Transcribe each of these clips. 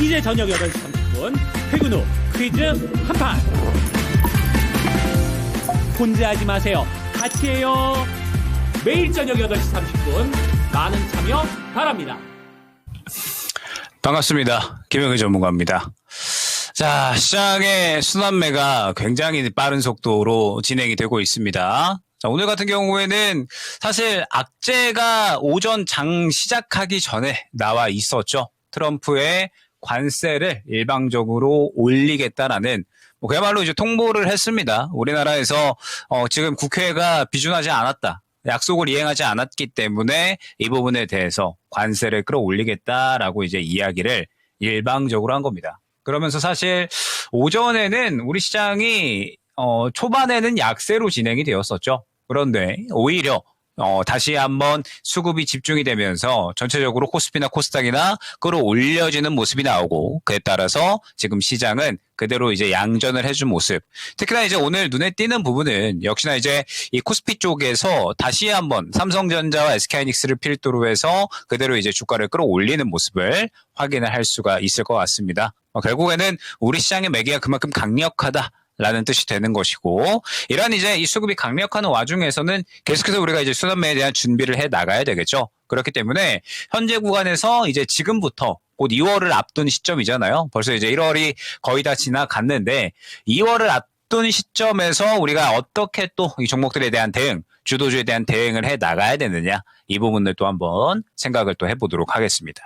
이제 저녁 8시 30분 퇴근 후 퀴즈 한판. 혼자 하지 마세요. 같이 해요. 매일 저녁 8시 30분 많은 참여 바랍니다. 반갑습니다. 김영희 전문가입니다. 자, 시장의 순환매가 굉장히 빠른 속도로 진행이 되고 있습니다. 자, 오늘 같은 경우에는 사실 악재가 오전 장 시작하기 전에 나와 있었죠. 트럼프의 관세를 일방적으로 올리겠다라는 그야말로 이제 통보를 했습니다. 우리나라에서 지금 국회가 비준하지 않았다. 약속을 이행하지 않았기 때문에 이 부분에 대해서 관세를 끌어올리겠다라고 이제 이야기를 일방적으로 한 겁니다. 그러면서 사실 오전에는 우리 시장이 초반에는 약세로 진행이 되었었죠. 그런데 오히려 다시 한번 수급이 집중이 되면서 전체적으로 코스피나 코스닥이나 끌어올려지는 모습이 나오고, 그에 따라서 지금 시장은 그대로 이제 양전을 해준 모습. 특히나 이제 오늘 눈에 띄는 부분은 역시나 이제 이 코스피 쪽에서 다시 한번 삼성전자와 SK하이닉스를 필두로 해서 그대로 이제 주가를 끌어올리는 모습을 확인을 할 수가 있을 것 같습니다. 결국에는 우리 시장의 매기가 그만큼 강력하다. 라는 뜻이 되는 것이고, 이런 이제 이 수급이 강력한 와중에서는 계속해서 우리가 이제 순환매에 대한 준비를 해 나가야 되겠죠. 그렇기 때문에 현재 구간에서 이제 지금부터 곧 2월을 앞둔 시점이잖아요. 벌써 이제 1월이 거의 다 지나갔는데 2월을 앞둔 시점에서 우리가 어떻게 또 이 종목들에 대한 대응, 주도주에 대한 대응을 해 나가야 되느냐, 이 부분을 또 한번 생각을 또 해보도록 하겠습니다.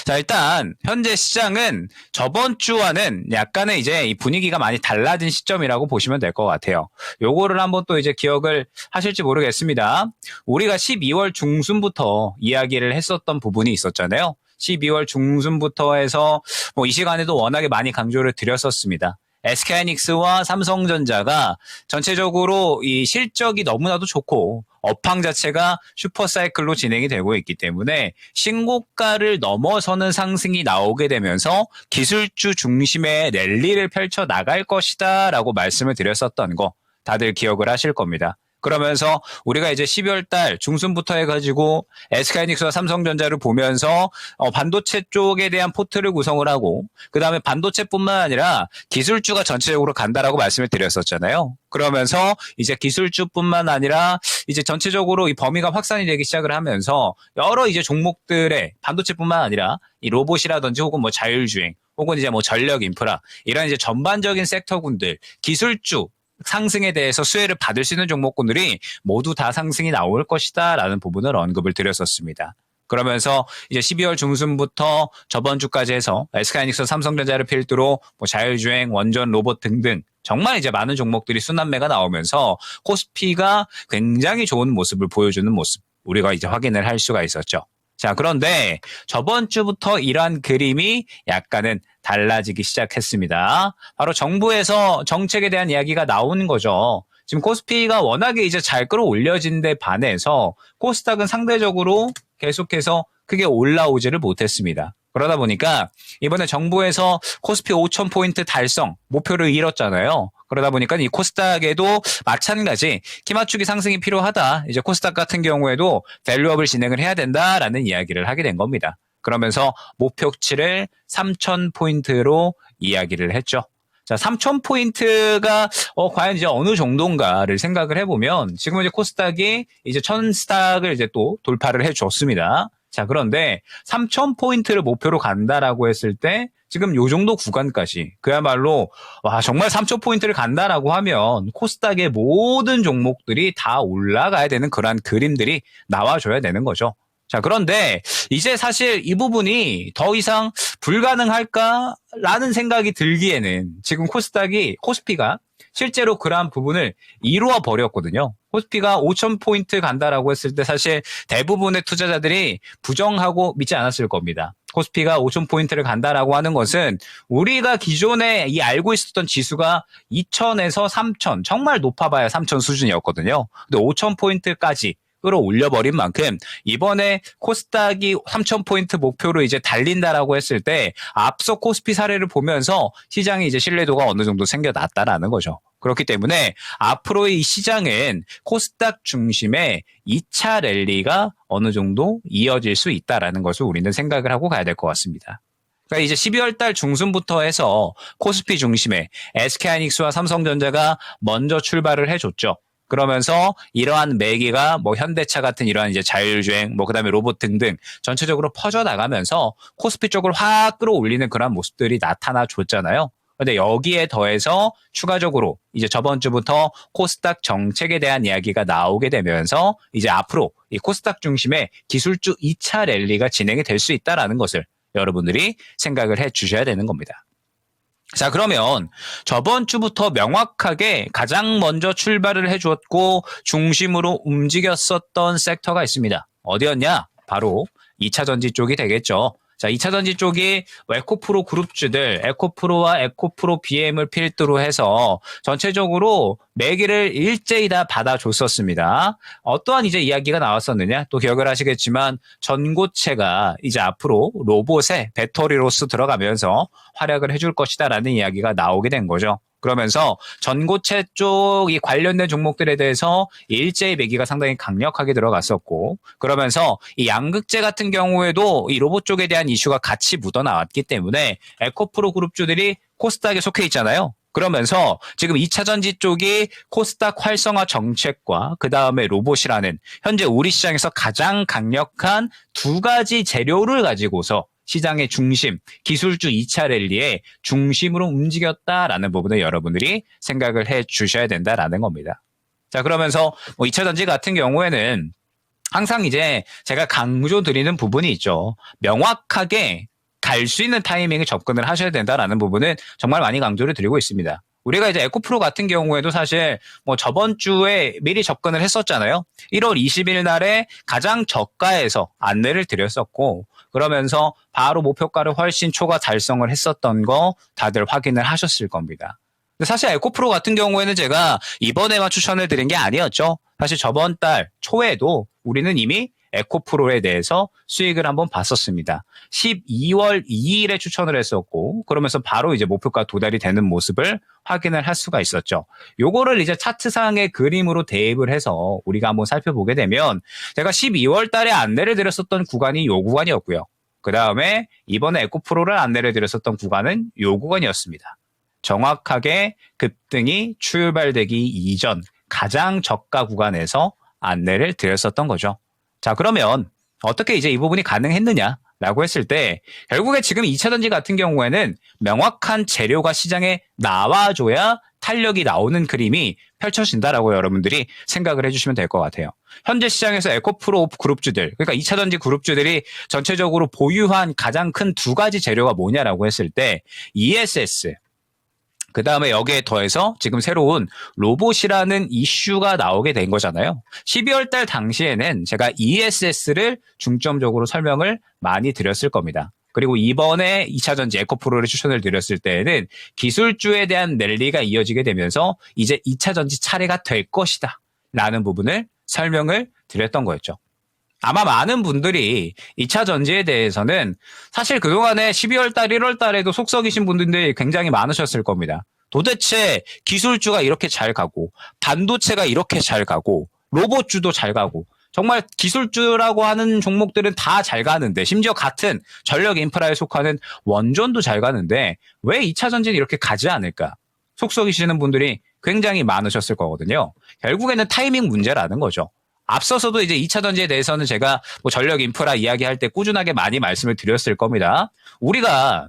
자, 일단 현재 시장은 저번 주와는 약간의 이제 이 분위기가 많이 달라진 시점이라고 보시면 될 것 같아요. 요거를 한번 또 이제 기억을 하실지 모르겠습니다. 우리가 12월 중순부터 이야기를 했었던 부분이 있었잖아요. 12월 중순부터 해서 이 시간에도 워낙에 많이 강조를 드렸었습니다. SK하이닉스와 삼성전자가 전체적으로 이 실적이 너무나도 좋고 업황 자체가 슈퍼사이클로 진행이 되고 있기 때문에 신고가를 넘어서는 상승이 나오게 되면서 기술주 중심의 랠리를 펼쳐 나갈 것이다 라고 말씀을 드렸었던 거 다들 기억을 하실 겁니다. 그러면서 우리가 이제 12월 달 중순부터 해가지고 SK하이닉스와 삼성전자를 보면서 반도체 쪽에 대한 포트를 구성을 하고, 그 다음에 반도체뿐만 아니라 기술주가 전체적으로 간다라고 말씀을 드렸었잖아요. 그러면서 이제 기술주뿐만 아니라 이제 전체적으로 이 범위가 확산이 되기 시작을 하면서 여러 이제 종목들의 반도체뿐만 아니라 이 로봇이라든지 혹은 뭐 자율주행 혹은 이제 뭐 전력 인프라, 이런 이제 전반적인 섹터군들, 기술주 상승에 대해서 수혜를 받을 수 있는 종목군들이 모두 다 상승이 나올 것이다 라는 부분을 언급을 드렸었습니다. 그러면서 이제 12월 중순부터 저번 주까지 해서 SK하이닉스, 삼성전자를 필두로 뭐 자율주행, 원전, 로봇 등등 정말 이제 많은 종목들이 순환매가 나오면서 코스피가 굉장히 좋은 모습을 보여주는 모습, 우리가 이제 확인을 할 수가 있었죠. 자, 그런데 저번 주부터 이러한 그림이 약간은 달라지기 시작했습니다. 바로 정부에서 정책에 대한 이야기가 나오는 거죠. 지금 코스피가 워낙에 이제 잘 끌어올려진 데 반해서 코스닥은 상대적으로 계속해서 크게 올라오지를 못했습니다. 그러다 보니까 이번에 정부에서 코스피 5,000포인트 달성 목표를 이뤘잖아요. 그러다 보니까 이 코스닥에도 마찬가지 키 맞추기 상승이 필요하다. 이제 코스닥 같은 경우에도 밸류업을 진행을 해야 된다라는 이야기를 하게 된 겁니다. 그러면서 목표치를 3,000포인트로 이야기를 했죠. 자, 3,000포인트가 과연 이제 어느 정도인가를 생각을 해보면 지금 이제 코스닥이 이제 1,000스닥을 이제 또 돌파를 해줬습니다. 자, 그런데 3,000포인트를 목표로 간다라고 했을 때 지금 요 정도 구간까지 그야말로 와, 정말 3,000포인트를 간다라고 하면 코스닥의 모든 종목들이 다 올라가야 되는 그러한 그림들이 나와줘야 되는 거죠. 자, 그런데 이제 사실 이 부분이 더 이상 불가능할까라는 생각이 들기에는 지금 코스피가 실제로 그러한 부분을 이루어 버렸거든요. 코스피가 5,000포인트 간다라고 했을 때 사실 대부분의 투자자들이 부정하고 믿지 않았을 겁니다. 코스피가 5,000포인트를 간다라고 하는 것은 우리가 기존에 알고 있었던 지수가 2,000에서 3,000, 정말 높아봐야 3,000 수준이었거든요. 근데 5,000포인트까지 끌어올려버린 만큼 이번에 코스닥이 3,000포인트 목표로 이제 달린다라고 했을 때 앞서 코스피 사례를 보면서 시장의 이제 신뢰도가 어느 정도 생겨났다라는 거죠. 그렇기 때문에 앞으로의 이 시장은 코스닥 중심의 2차 랠리가 어느 정도 이어질 수 있다라는 것을 우리는 생각을 하고 가야 될 것 같습니다. 그러니까 이제 12월 달 중순부터 해서 코스피 중심에 SK하이닉스와 삼성전자가 먼저 출발을 해줬죠. 그러면서 이러한 매기가 뭐 현대차 같은 이러한 이제 자율주행, 뭐 그다음에 로봇 등등 전체적으로 퍼져나가면서 코스피 쪽을 확 끌어올리는 그런 모습들이 나타나 줬잖아요. 근데 여기에 더해서 추가적으로 이제 저번 주부터 코스닥 정책에 대한 이야기가 나오게 되면서 이제 앞으로 이 코스닥 중심의 기술주 2차 랠리가 진행이 될 수 있다라는 것을 여러분들이 생각을 해 주셔야 되는 겁니다. 자, 그러면 저번 주부터 명확하게 가장 먼저 출발을 해주었고 중심으로 움직였었던 섹터가 있습니다. 어디였냐? 바로 2차 전지 쪽이 되겠죠. 자, 2차 전지 쪽이 에코프로 그룹주들, 에코프로와 에코프로 BM을 필두로 해서 전체적으로 매기를 일제히 다 받아줬었습니다. 어떠한 이제 이야기가 나왔었느냐? 또 기억을 하시겠지만 전고체가 이제 앞으로 로봇의 배터리로서 들어가면서 활약을 해줄 것이다라는 이야기가 나오게 된 거죠. 그러면서 전고체 쪽이 관련된 종목들에 대해서 일제히 매기가 상당히 강력하게 들어갔었고, 그러면서 이 양극재 같은 경우에도 이 로봇 쪽에 대한 이슈가 같이 묻어나왔기 때문에 에코프로 그룹주들이 코스닥에 속해 있잖아요. 그러면서 지금 2차 전지 쪽이 코스닥 활성화 정책과 그 다음에 로봇이라는 현재 우리 시장에서 가장 강력한 두 가지 재료를 가지고서 시장의 중심, 기술주 2차 랠리의 중심으로 움직였다라는 부분을 여러분들이 생각을 해 주셔야 된다라는 겁니다. 자, 그러면서 뭐 2차 전지 같은 경우에는 항상 이제 제가 강조드리는 부분이 있죠. 명확하게 갈 수 있는 타이밍에 접근을 하셔야 된다라는 부분은 정말 많이 강조를 드리고 있습니다. 우리가 이제 에코프로 같은 경우에도 사실 뭐 저번 주에 미리 접근을 했었잖아요. 1월 20일 날에 가장 저가에서 안내를 드렸었고, 그러면서 바로 목표가를 훨씬 초과 달성을 했었던 거 다들 확인을 하셨을 겁니다. 근데 사실 에코프로 같은 경우에는 제가 이번에만 추천을 드린 게 아니었죠. 사실 저번 달 초에도 우리는 이미 에코프로에 대해서 수익을 한번 봤었습니다. 12월 2일에 추천을 했었고, 그러면서 바로 이제 목표가 도달이 되는 모습을 확인을 할 수가 있었죠. 요거를 이제 차트상의 그림으로 대입을 해서 우리가 한번 살펴보게 되면, 제가 12월 달에 안내를 드렸었던 구간이 요 구간이었고요. 그 다음에 이번에 에코프로를 안내를 드렸었던 구간은 요 구간이었습니다. 정확하게 급등이 출발되기 이전 가장 저가 구간에서 안내를 드렸었던 거죠. 자, 그러면 어떻게 이제 이 부분이 가능했느냐라고 했을 때, 결국에 지금 2차 전지 같은 경우에는 명확한 재료가 시장에 나와줘야 탄력이 나오는 그림이 펼쳐진다라고 여러분들이 생각을 해주시면 될 것 같아요. 현재 시장에서 에코프로 그룹주들, 그러니까 2차 전지 그룹주들이 전체적으로 보유한 가장 큰 두 가지 재료가 뭐냐라고 했을 때, ESS, 그 다음에 여기에 더해서 지금 새로운 로봇이라는 이슈가 나오게 된 거잖아요. 12월 달 당시에는 제가 ESS를 중점적으로 설명을 많이 드렸을 겁니다. 그리고 이번에 2차 전지 에코프로를 추천을 드렸을 때에는 기술주에 대한 랠리가 이어지게 되면서 이제 2차 전지 차례가 될 것이다 라는 부분을 설명을 드렸던 거였죠. 아마 많은 분들이 2차 전지에 대해서는 사실 그동안에 12월 달, 1월 달에도 속썩이신 분들이 굉장히 많으셨을 겁니다. 도대체 기술주가 이렇게 잘 가고, 반도체가 이렇게 잘 가고, 로봇주도 잘 가고, 정말 기술주라고 하는 종목들은 다 잘 가는데, 심지어 같은 전력 인프라에 속하는 원전도 잘 가는데 왜 2차 전지는 이렇게 가지 않을까? 속썩이시는 분들이 굉장히 많으셨을 거거든요. 결국에는 타이밍 문제라는 거죠. 앞서서도 이제 2차 전지에 대해서는 제가 뭐 전력 인프라 이야기할 때 꾸준하게 많이 말씀을 드렸을 겁니다. 우리가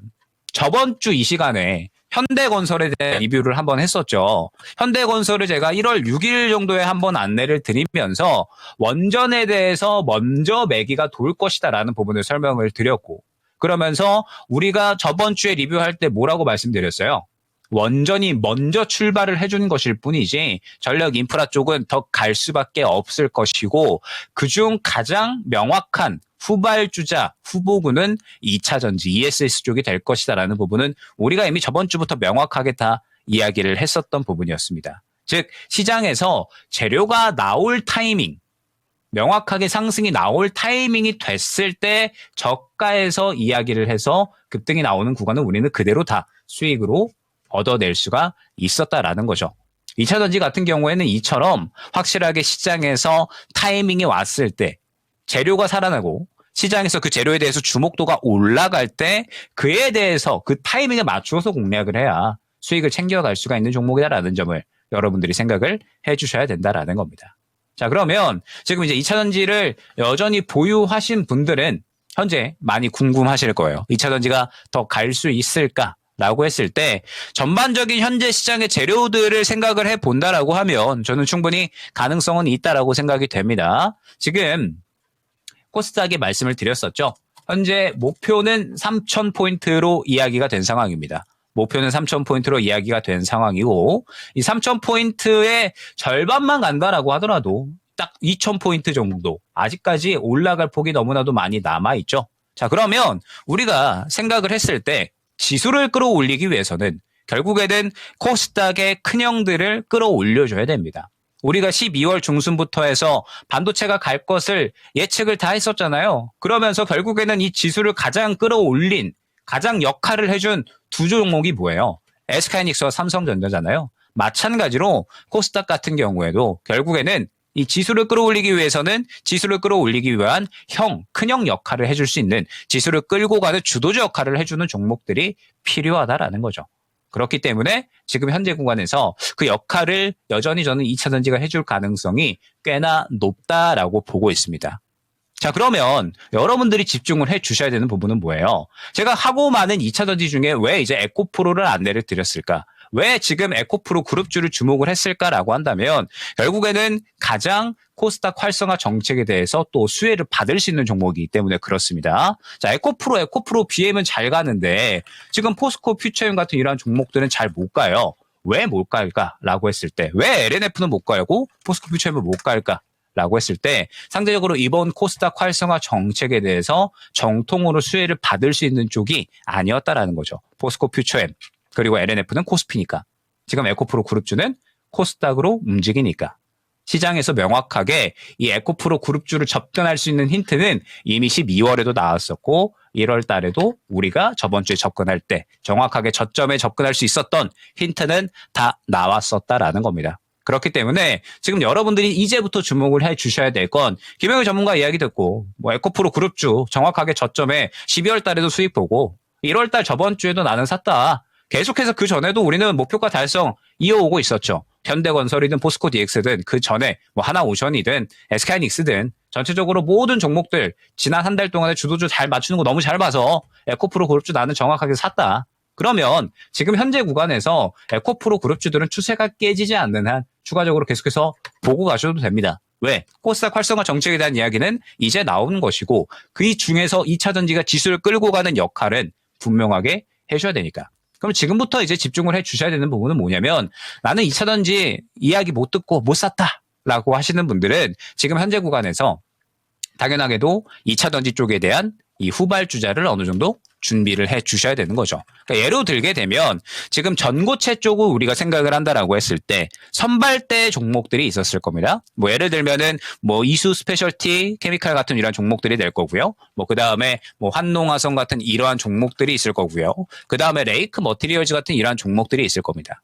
저번 주 이 시간에 현대건설에 대한 리뷰를 한번 했었죠. 현대건설을 제가 1월 6일 정도에 한번 안내를 드리면서 원전에 대해서 먼저 매기가 돌 것이다라는 부분을 설명을 드렸고, 그러면서 우리가 저번 주에 리뷰할 때 뭐라고 말씀드렸어요? 원전이 먼저 출발을 해준 것일 뿐이지 전력 인프라 쪽은 더 갈 수밖에 없을 것이고, 그중 가장 명확한 후발주자, 후보군은 2차 전지 ESS 쪽이 될 것이다라는 부분은 우리가 이미 저번 주부터 명확하게 다 이야기를 했었던 부분이었습니다. 즉 시장에서 재료가 나올 타이밍, 명확하게 상승이 나올 타이밍이 됐을 때 저가에서 이야기를 해서 급등이 나오는 구간은 우리는 그대로 다 수익으로 얻어낼 수가 있었다라는 거죠. 2차 전지 같은 경우에는 이처럼 확실하게 시장에서 타이밍이 왔을 때 재료가 살아나고 시장에서 그 재료에 대해서 주목도가 올라갈 때 그에 대해서 그 타이밍에 맞추어서 공략을 해야 수익을 챙겨갈 수가 있는 종목이다라는 점을 여러분들이 생각을 해주셔야 된다라는 겁니다. 자, 그러면 지금 이제 2차전지를 여전히 보유하신 분들은 현재 많이 궁금하실 거예요. 2차전지가 더 갈 수 있을까라고 했을 때 전반적인 현재 시장의 재료들을 생각을 해본다라고 하면 저는 충분히 가능성은 있다라고 생각이 됩니다. 지금 코스닥에 말씀을 드렸었죠. 현재 목표는 3,000포인트로 이야기가 된 상황입니다. 목표는 3,000포인트로 이야기가 된 상황이고 이 3,000포인트의 절반만 간다라고 하더라도 딱 2,000포인트 정도 아직까지 올라갈 폭이 너무나도 많이 남아있죠. 자, 그러면 우리가 생각을 했을 때 지수를 끌어올리기 위해서는 결국에는 코스닥의 큰형들을 끌어올려줘야 됩니다. 우리가 12월 중순부터 해서 반도체가 갈 것을 예측을 다 했었잖아요. 그러면서 결국에는 이 지수를 가장 끌어올린 가장 역할을 해준 두 종목이 뭐예요? SK하이닉스와 삼성전자잖아요. 마찬가지로 코스닥 같은 경우에도 결국에는 이 지수를 끌어올리기 위해서는 지수를 끌어올리기 위한 큰형 역할을 해줄 수 있는 지수를 끌고 가는 주도주 역할을 해주는 종목들이 필요하다라는 거죠. 그렇기 때문에 지금 현재 구간에서 그 역할을 여전히 저는 2차전지가 해줄 가능성이 꽤나 높다라고 보고 있습니다. 자, 그러면 여러분들이 집중을 해 주셔야 되는 부분은 뭐예요? 제가 하고 많은 2차전지 중에 왜 이제 에코프로를 안내를 드렸을까? 왜 지금 에코프로 그룹주를 주목을 했을까라고 한다면 결국에는 가장 코스닥 활성화 정책에 대해서 또 수혜를 받을 수 있는 종목이기 때문에 그렇습니다. 자, 에코프로 BM은 잘 가는데 지금 포스코 퓨처엠 같은 이러한 종목들은 잘 못 가요. 왜 못 갈까라고 했을 때 왜 LNF는 못 가고 포스코 퓨처엠은 못 갈까? 라고 했을 때 상대적으로 이번 코스닥 활성화 정책에 대해서 정통으로 수혜를 받을 수 있는 쪽이 아니었다라는 거죠. 포스코 퓨처엠 그리고 LNF는 코스피니까. 지금 에코프로 그룹주는 코스닥으로 움직이니까. 시장에서 명확하게 이 에코프로 그룹주를 접근할 수 있는 힌트는 이미 12월에도 나왔었고 1월 달에도 우리가 저번 주에 접근할 때 정확하게 저점에 접근할 수 있었던 힌트는 다 나왔었다라는 겁니다. 그렇기 때문에 지금 여러분들이 이제부터 주목을 해 주셔야 될 건 김영일 전문가 이야기 듣고 뭐 에코프로 그룹주 정확하게 저점에 12월 달에도 수익 보고 1월 달 저번 주에도 나는 샀다. 계속해서 그 전에도 우리는 목표가 달성 이어오고 있었죠. 현대건설이든 포스코 DX든 그 전에 뭐 하나오션이든 SK하이닉스든 전체적으로 모든 종목들 지난 한 달 동안에 주도주 잘 맞추는 거 너무 잘 봐서 에코프로 그룹주 나는 정확하게 샀다. 그러면 지금 현재 구간에서 에코프로 그룹주들은 추세가 깨지지 않는 한 추가적으로 계속해서 보고 가셔도 됩니다. 왜? 코스닥 활성화 정책에 대한 이야기는 이제 나오는 것이고 그 중에서 2차전지가 지수를 끌고 가는 역할은 분명하게 해줘야 되니까. 그럼 지금부터 이제 집중을 해 주셔야 되는 부분은 뭐냐면 나는 2차전지 이야기 못 듣고 못 샀다라고 하시는 분들은 지금 현재 구간에서 당연하게도 2차전지 쪽에 대한 이 후발주자를 어느 정도 준비를 해 주셔야 되는 거죠. 그러니까 예로 들게 되면 지금 전고체 쪽을 우리가 생각을 한다라고 했을 때 선발대 종목들이 있었을 겁니다. 뭐 예를 들면은 뭐 이수 스페셜티 케미칼 같은 이러한 종목들이 될 거고요. 뭐 그다음에 뭐 환농화성 같은 이러한 종목들이 있을 거고요. 그다음에 레이크 머티리얼즈 같은 이러한 종목들이 있을 겁니다.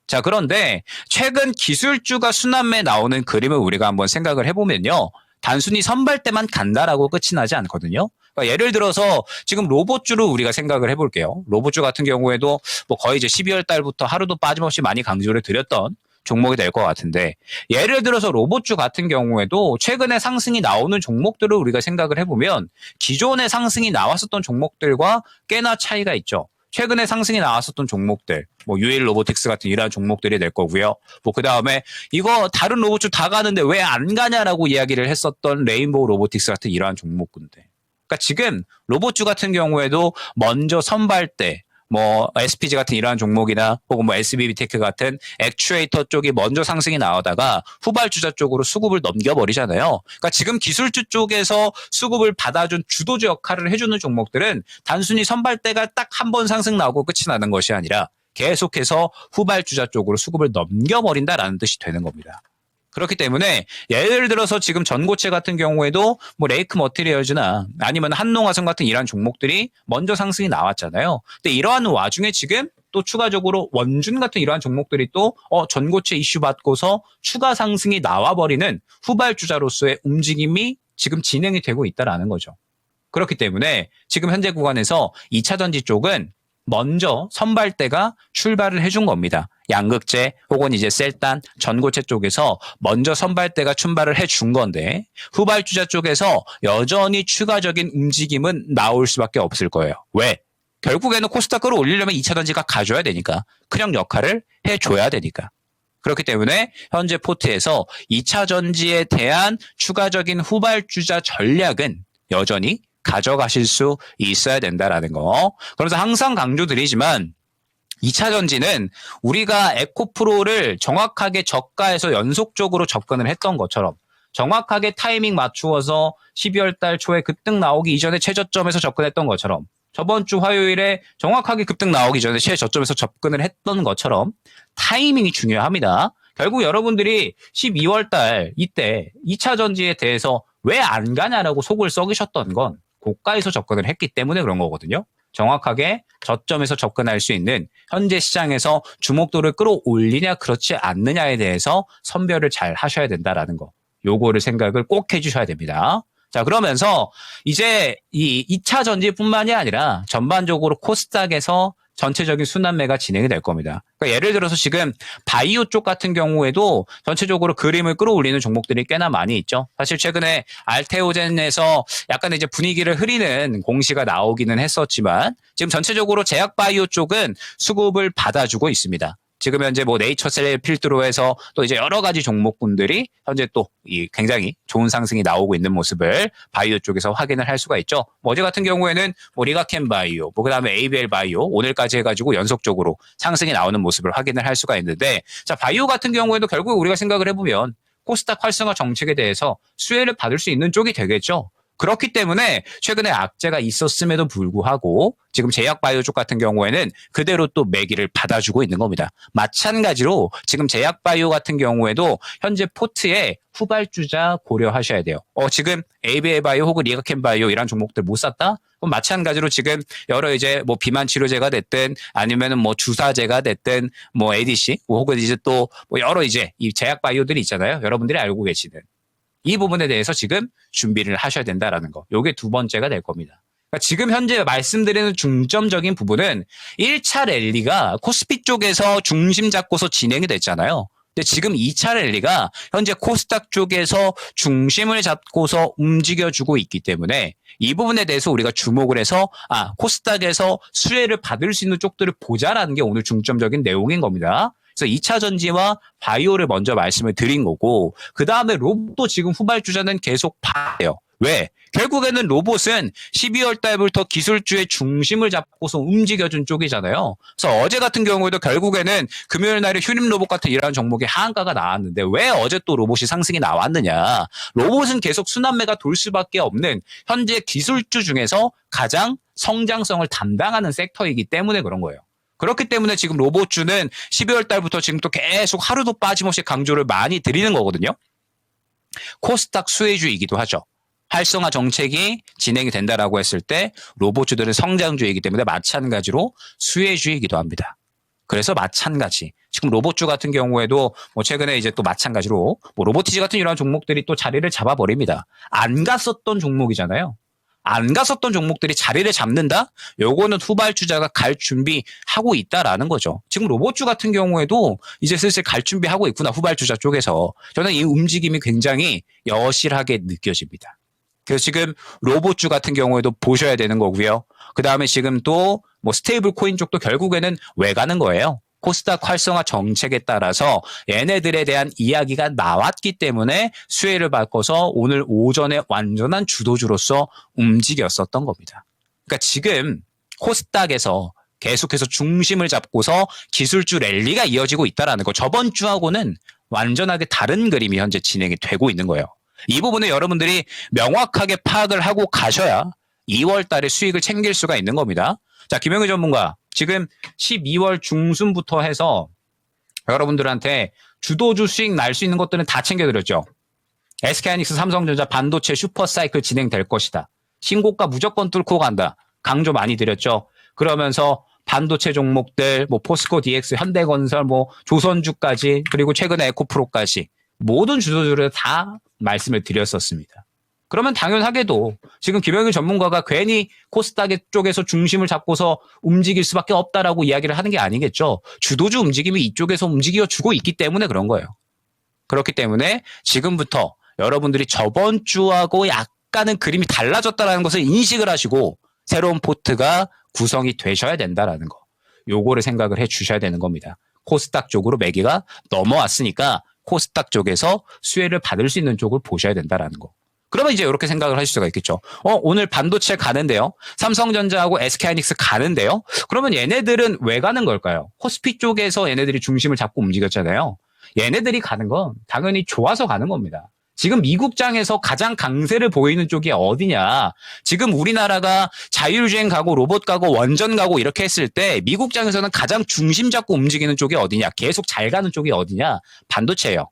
자, 그런데 최근 기술주가 순환매에 나오는 그림을 우리가 한번 생각을 해보면요. 단순히 선발대만 간다라고 끝이 나지 않거든요. 그러니까 예를 들어서 지금 로봇주를 우리가 생각을 해볼게요. 로봇주 같은 경우에도 뭐 거의 이제 12월 달부터 하루도 빠짐없이 많이 강조를 드렸던 종목이 될 것 같은데 예를 들어서 로봇주 같은 경우에도 최근에 상승이 나오는 종목들을 우리가 생각을 해보면 기존에 상승이 나왔었던 종목들과 꽤나 차이가 있죠. 최근에 상승이 나왔었던 종목들, 뭐 유일 로보틱스 같은 이러한 종목들이 될 거고요. 뭐 그 다음에 이거 다른 로봇주 다 가는데 왜 안 가냐라고 이야기를 했었던 레인보우 로보틱스 같은 이러한 종목군데. 그러니까 지금 로봇주 같은 경우에도 먼저 선발대, 뭐 SPG 같은 이러한 종목이나 혹은 뭐 SBB테크 같은 액추에이터 쪽이 먼저 상승이 나오다가 후발주자 쪽으로 수급을 넘겨버리잖아요. 그러니까 지금 기술주 쪽에서 수급을 받아준 주도주 역할을 해주는 종목들은 단순히 선발대가 딱 한 번 상승 나오고 끝이 나는 것이 아니라 계속해서 후발주자 쪽으로 수급을 넘겨버린다라는 뜻이 되는 겁니다. 그렇기 때문에 예를 들어서 지금 전고체 같은 경우에도 뭐 레이크 머티리얼즈나 아니면 한농화성 같은 이러한 종목들이 먼저 상승이 나왔잖아요. 근데 이러한 와중에 지금 또 추가적으로 원준 같은 이러한 종목들이 또 전고체 이슈 받고서 추가 상승이 나와버리는 후발주자로서의 움직임이 지금 진행이 되고 있다라는 거죠. 그렇기 때문에 지금 현재 구간에서 2차 전지 쪽은 먼저 선발대가 출발을 해준 겁니다. 양극재 혹은 이제 셀단, 전고체 쪽에서 먼저 선발대가 출발을 해준 건데 후발주자 쪽에서 여전히 추가적인 움직임은 나올 수밖에 없을 거예요. 왜? 결국에는 코스닥 끌어올리려면 2차 전지가 가져야 되니까. 큰 역할을 해줘야 되니까. 그렇기 때문에 현재 포트에서 2차 전지에 대한 추가적인 후발주자 전략은 여전히 가져가실 수 있어야 된다라는 거. 그래서 항상 강조드리지만 2차 전지는 우리가 에코프로를 정확하게 저가에서 연속적으로 접근을 했던 것처럼 정확하게 타이밍 맞추어서 12월 달 초에 급등 나오기 이전에 최저점에서 접근했던 것처럼 저번 주 화요일에 정확하게 급등 나오기 전에 최저점에서 접근을 했던 것처럼 타이밍이 중요합니다. 결국 여러분들이 12월 달 이때 2차 전지에 대해서 왜 안 가냐라고 속을 썩이셨던 건 고가에서 접근을 했기 때문에 그런 거거든요. 정확하게 저점에서 접근할 수 있는 현재 시장에서 주목도를 끌어올리냐 그렇지 않느냐에 대해서 선별을 잘 하셔야 된다라는 거. 요거를 생각을 꼭 해주셔야 됩니다. 자, 그러면서 이제 이 2차 전지뿐만이 아니라 전반적으로 코스닥에서 전체적인 순환매가 진행이 될 겁니다. 그러니까 예를 들어서 지금 바이오 쪽 같은 경우에도 전체적으로 그림을 끌어올리는 종목들이 꽤나 많이 있죠. 사실 최근에 알테오젠에서 약간 이제 분위기를 흐리는 공시가 나오기는 했었지만 지금 전체적으로 제약 바이오 쪽은 수급을 받아주고 있습니다. 지금 현재 뭐 네이처셀 필드로 해서 또 이제 여러 가지 종목군들이 현재 또 이 굉장히 좋은 상승이 나오고 있는 모습을 바이오 쪽에서 확인을 할 수가 있죠. 뭐 어제 같은 경우에는 뭐 리가켄 바이오, 뭐 그다음에 ABL 바이오 오늘까지 해가지고 연속적으로 상승이 나오는 모습을 확인을 할 수가 있는데, 자 바이오 같은 경우에도 결국 우리가 생각을 해보면 코스닥 활성화 정책에 대해서 수혜를 받을 수 있는 쪽이 되겠죠. 그렇기 때문에 최근에 악재가 있었음에도 불구하고 지금 제약바이오 쪽 같은 경우에는 그대로 또 매기를 받아주고 있는 겁니다. 마찬가지로 지금 제약바이오 같은 경우에도 현재 포트에 후발주자 고려하셔야 돼요. 지금 ABL 바이오 혹은 리가켄 바이오 이런 종목들 못 샀다? 그럼 마찬가지로 지금 여러 이제 뭐 비만 치료제가 됐든 아니면은 뭐 주사제가 됐든 뭐 ADC 혹은 이제 또 뭐 여러 이제 이 제약바이오들이 있잖아요. 여러분들이 알고 계시는. 이 부분에 대해서 지금 준비를 하셔야 된다라는 거. 요게 두 번째가 될 겁니다. 그러니까 지금 현재 말씀드리는 중점적인 부분은 1차 랠리가 코스피 쪽에서 중심 잡고서 진행이 됐잖아요. 근데 지금 2차 랠리가 현재 코스닥 쪽에서 중심을 잡고서 움직여주고 있기 때문에 이 부분에 대해서 우리가 주목을 해서 코스닥에서 수혜를 받을 수 있는 쪽들을 보자라는 게 오늘 중점적인 내용인 겁니다. 그래서 2차 전지와 바이오를 먼저 말씀을 드린 거고, 그 다음에 로봇도 지금 후발주자는 계속 봐요. 왜? 결국에는 로봇은 12월 달부터 기술주의 중심을 잡고서 움직여준 쪽이잖아요. 그래서 어제 같은 경우에도 결국에는 금요일 날에 휴림 로봇 같은 이러한 종목의 하한가가 나왔는데 왜 어제 또 로봇이 상승이 나왔느냐. 로봇은 계속 순환매가 돌 수밖에 없는 현재 기술주 중에서 가장 성장성을 담당하는 섹터이기 때문에 그런 거예요. 그렇기 때문에 지금 로봇주는 12월 달부터 지금 또 계속 하루도 빠짐없이 강조를 많이 드리는 거거든요. 코스닥 수혜주이기도 하죠. 활성화 정책이 진행이 된다라고 했을 때 로봇주들은 성장주이기 때문에 마찬가지로 수혜주이기도 합니다. 그래서 마찬가지. 지금 로봇주 같은 경우에도 뭐 최근에 이제 또 마찬가지로 뭐 로보티지 같은 이런 종목들이 또 자리를 잡아버립니다. 안 갔었던 종목이잖아요. 안 갔었던 종목들이 자리를 잡는다? 요거는 후발주자가 갈 준비하고 있다라는 거죠. 지금 로봇주 같은 경우에도 이제 슬슬 갈 준비하고 있구나, 후발주자 쪽에서. 저는 이 움직임이 굉장히 여실하게 느껴집니다. 그래서 지금 로봇주 같은 경우에도 보셔야 되는 거고요. 그 다음에 지금 또 뭐 스테이블 코인 쪽도 결국에는 왜 가는 거예요? 코스닥 활성화 정책에 따라서 얘네들에 대한 이야기가 나왔기 때문에 수혜를 받고서 오늘 오전에 완전한 주도주로서 움직였었던 겁니다. 그러니까 지금 코스닥에서 계속해서 중심을 잡고서 기술주 랠리가 이어지고 있다는 거. 저번 주하고는 완전하게 다른 그림이 현재 진행이 되고 있는 거예요. 이 부분에 여러분들이 명확하게 파악을 하고 가셔야 2월 달에 수익을 챙길 수가 있는 겁니다. 자, 김영희 전문가. 지금 12월 중순부터 해서 여러분들한테 주도주 수익 날 수 있는 것들은 다 챙겨드렸죠. SK하이닉스, 삼성전자, 반도체 슈퍼사이클 진행될 것이다. 신고가 무조건 뚫고 간다. 강조 많이 드렸죠. 그러면서 반도체 종목들, 뭐 포스코 DX, 현대건설, 뭐 조선주까지, 그리고 최근에 에코프로까지 모든 주도주를 다 말씀을 드렸었습니다. 그러면 당연하게도 지금 김영일 전문가가 괜히 코스닥 쪽에서 중심을 잡고서 움직일 수밖에 없다라고 이야기를 하는 게 아니겠죠. 주도주 움직임이 이쪽에서 움직여 주고 있기 때문에 그런 거예요. 그렇기 때문에 지금부터 여러분들이 저번 주하고 약간은 그림이 달라졌다는 것을 인식을 하시고 새로운 포트가 구성이 되셔야 된다라는 거. 요거를 생각을 해 주셔야 되는 겁니다. 코스닥 쪽으로 매기가 넘어왔으니까 코스닥 쪽에서 수혜를 받을 수 있는 쪽을 보셔야 된다라는 거. 그러면 이제 이렇게 생각을 하실 수가 있겠죠. 오늘 반도체 가는데요. 삼성전자하고 SK하이닉스 가는데요. 그러면 얘네들은 왜 가는 걸까요? 코스피 쪽에서 얘네들이 중심을 잡고 움직였잖아요. 얘네들이 가는 건 당연히 좋아서 가는 겁니다. 지금 미국장에서 가장 강세를 보이는 쪽이 어디냐. 지금 우리나라가 자율주행 가고 로봇 가고 원전 가고 이렇게 했을 때 미국장에서는 가장 중심 잡고 움직이는 쪽이 어디냐. 계속 잘 가는 쪽이 어디냐. 반도체예요.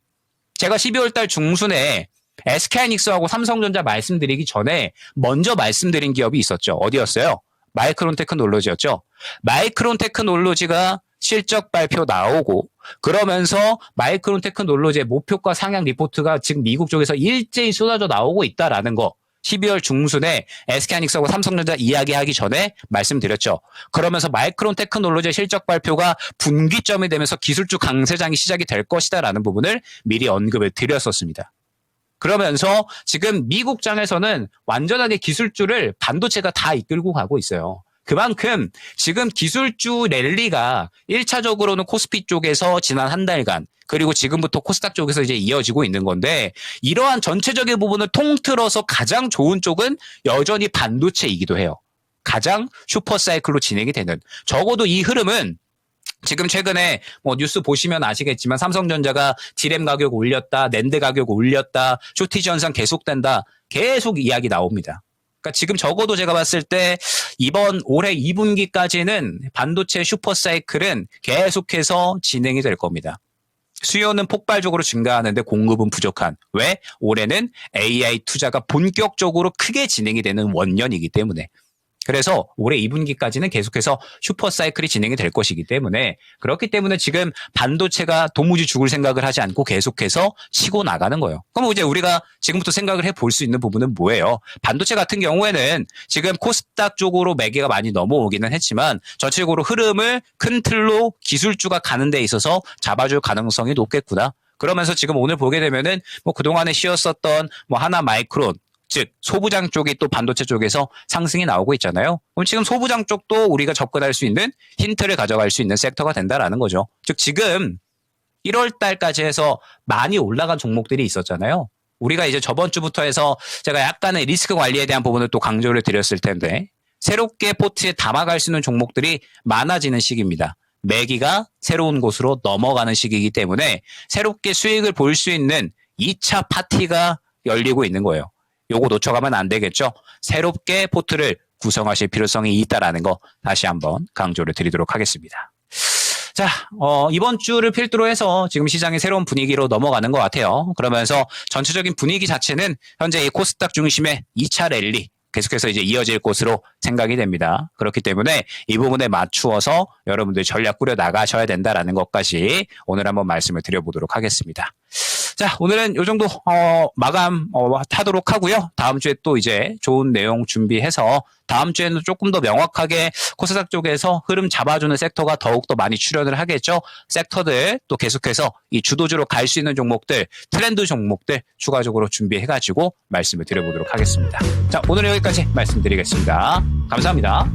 제가 12월 달 중순에 SK하이닉스하고 삼성전자 말씀드리기 전에 먼저 말씀드린 기업이 있었죠. 어디였어요? 마이크론 테크놀로지였죠. 마이크론 테크놀로지가 실적 발표 나오고 그러면서 마이크론 테크놀로지의 목표가 상향 리포트가 지금 미국 쪽에서 일제히 쏟아져 나오고 있다라는 거 12월 중순에 SK하이닉스하고 삼성전자 이야기하기 전에 말씀드렸죠. 그러면서 마이크론 테크놀로지의 실적 발표가 분기점이 되면서 기술주 강세장이 시작이 될 것이다라는 부분을 미리 언급을 드렸었습니다. 그러면서 지금 미국장에서는 완전하게 기술주를 반도체가 다 이끌고 가고 있어요. 그만큼 지금 기술주 랠리가 1차적으로는 코스피 쪽에서 지난 한 달간 그리고 지금부터 코스닥 쪽에서 이제 이어지고 있는 건데 이러한 전체적인 부분을 통틀어서 가장 좋은 쪽은 여전히 반도체이기도 해요. 가장 슈퍼사이클로 진행이 되는 적어도 이 흐름은 지금 최근에 뭐 뉴스 보시면 아시겠지만 삼성전자가 디램 가격 올렸다, 낸드 가격 올렸다, 쇼티지 현상 계속된다 계속 이야기 나옵니다. 그러니까 지금 적어도 제가 봤을 때 이번 올해 2분기까지는 반도체 슈퍼사이클은 계속해서 진행이 될 겁니다. 수요는 폭발적으로 증가하는데 공급은 부족한. 왜? 올해는 AI 투자가 본격적으로 크게 진행이 되는 원년이기 때문에. 그래서 올해 2분기까지는 계속해서 슈퍼사이클이 진행이 될 것이기 때문에 그렇기 때문에 지금 반도체가 도무지 죽을 생각을 하지 않고 계속해서 치고 나가는 거예요. 그럼 이제 우리가 지금부터 생각을 해볼 수 있는 부분은 뭐예요? 반도체 같은 경우에는 지금 코스닥 쪽으로 매개가 많이 넘어오기는 했지만 전체적으로 흐름을 큰 틀로 기술주가 가는 데 있어서 잡아줄 가능성이 높겠구나. 그러면서 지금 오늘 보게 되면은 뭐 그동안에 쉬었었던 뭐 하나 마이크론 즉 소부장 쪽이 또 반도체 쪽에서 상승이 나오고 있잖아요. 그럼 지금 소부장 쪽도 우리가 접근할 수 있는 힌트를 가져갈 수 있는 섹터가 된다라는 거죠. 즉 지금 1월 달까지 해서 많이 올라간 종목들이 있었잖아요. 우리가 이제 저번 주부터 해서 제가 약간의 리스크 관리에 대한 부분을 또 강조를 드렸을 텐데 새롭게 포트에 담아갈 수 있는 종목들이 많아지는 시기입니다. 매기가 새로운 곳으로 넘어가는 시기이기 때문에 새롭게 수익을 볼 수 있는 2차 파티가 열리고 있는 거예요. 요거 놓쳐가면 안 되겠죠. 새롭게 포트를 구성하실 필요성이 있다라는 거 다시 한번 강조를 드리도록 하겠습니다. 자, 이번 주를 필두로 해서 지금 시장이 새로운 분위기로 넘어가는 것 같아요. 그러면서 전체적인 분위기 자체는 현재 이 코스닥 중심의 2차 랠리 계속해서 이제 이어질 것으로 생각이 됩니다. 그렇기 때문에 이 부분에 맞추어서 여러분들 전략 꾸려 나가셔야 된다라는 것까지 오늘 한번 말씀을 드려보도록 하겠습니다. 자, 오늘은 요 정도 마감 하도록 하고요. 다음 주에 또 이제 좋은 내용 준비해서 다음 주에는 조금 더 명확하게 코스닥 쪽에서 흐름 잡아주는 섹터가 더욱더 많이 출연을 하겠죠. 섹터들 또 계속해서 이 주도주로 갈 수 있는 종목들, 트렌드 종목들 추가적으로 준비해가지고 말씀을 드려보도록 하겠습니다. 자, 오늘은 여기까지 말씀드리겠습니다. 감사합니다.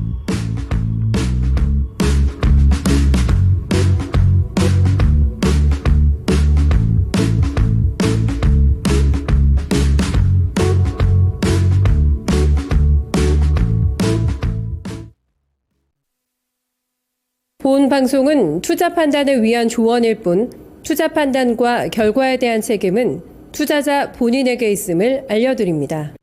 본 방송은 투자 판단을 위한 조언일 뿐 투자 판단과 결과에 대한 책임은 투자자 본인에게 있음을 알려드립니다.